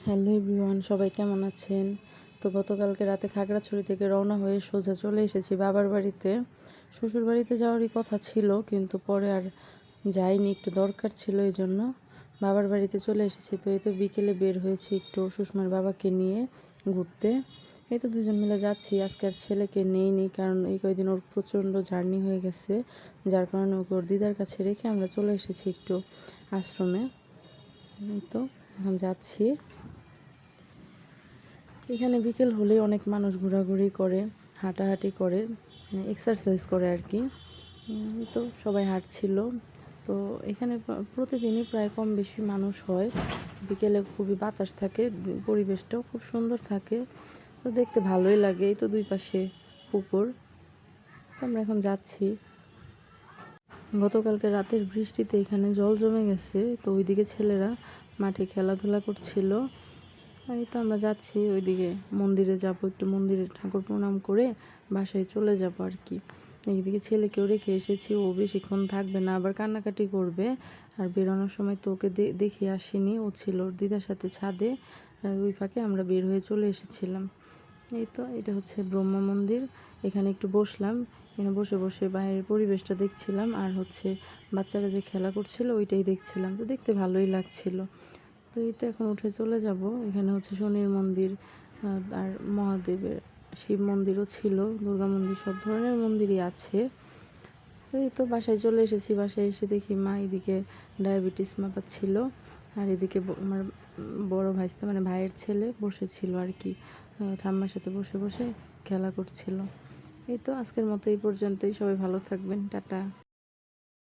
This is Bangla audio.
হ্যালো এভরিওয়ান, সবাই কেমন আছেন? তো গতকালকে রাতে খাগড়াছড়ি থেকে রওনা হয়ে সোজা চলে এসেছি বাবার বাড়িতে। শ্বশুর বাড়িতে যাওয়ারই কথা ছিল, কিন্তু পরে আর যাইনি, একটু দরকার ছিল, এই জন্য বাবার বাড়িতে চলে এসেছি। তো এই তো বিকেলে বের হয়েছি একটু সুষমার বাবাকে নিয়ে ঘুরতে। এই তো দুজন মিলে যাচ্ছি। আজকে আর ছেলেকে নেইনি, কারণ এই কয়েকদিন ওর প্রচণ্ড জার্নি হয়ে গেছে, যার কারণে ওকে ওর দিদার কাছে রেখে আমরা চলে এসেছি একটু আশ্রমে। এই তো এখন যাচ্ছি। এখানে বিকেল হলে অনেক মানুষ ঘোরাঘুরি করে, হাঁটাহাঁটি করে, মানে এক্সারসাইজ করে আর কি। তো সবাই হাঁটছিল। তো এখানে প্রতিদিনই প্রায় কম বেশি মানুষ হয়। বিকেলে খুবই বাতাস থাকে, পরিবেশটাও খুব সুন্দর থাকে, তো দেখতে ভালোই লাগে। এই তো দুই পাশে পুকুর। তো আমরা এখন যাচ্ছি। গতকালকে রাতের বৃষ্টিতে এখানে জল জমে গেছে, তো ওইদিকে ছেলেরা মাঠে খেলাধুলা করছিল। আর এই তো আমরা যাচ্ছি ওইদিকে, মন্দিরে যাব, একটু মন্দিরে ঠাকুর প্রণাম করে বাসায় চলে যাব আর কি। এইদিকে ছেলেকেও রেখে এসেছি, ও বেশিক্ষণ থাকবে না, আবার কান্নাকাটি করবে। আর বেরোনোর সময় তো ওকে দেখে আসিনি, ও ছিল ওর দিদার সাথে ছাদে। ওই ফাঁকে আমরা বের হয়ে চলে এসেছিলাম। এই তো এটা হচ্ছে ব্রহ্মা মন্দির। এখানে একটু বসলাম, এখানে বসে বসে বাইরের পরিবেশটা দেখছিলাম, আর হচ্ছে বাচ্চারা যে খেলা করছিল ওইটাই দেখছিলাম। তো দেখতে ভালোই লাগছিল। তো এই তো এখন উঠে চলে যাব। এখানে হচ্ছে শনির মন্দির আর মহাদেবের শিব মন্দিরও ছিল, দুর্গা মন্দির, সব ধরনের মন্দিরই আছে। তো এই তো বাসায় চলে এসেছি। বাসায় এসে দেখি মা এদিকে ডায়াবেটিস মাপাচ্ছিল, আর এদিকে আমার বড় ভাইস্তা মানে ভাইয়ের ছেলে বসেছিল আর কি, ঠাম্মার সাথে বসে বসে খেলা করছিল। এই তো আজকের মতো এই পর্যন্তই। সবাই ভালো থাকবেন, টাটা।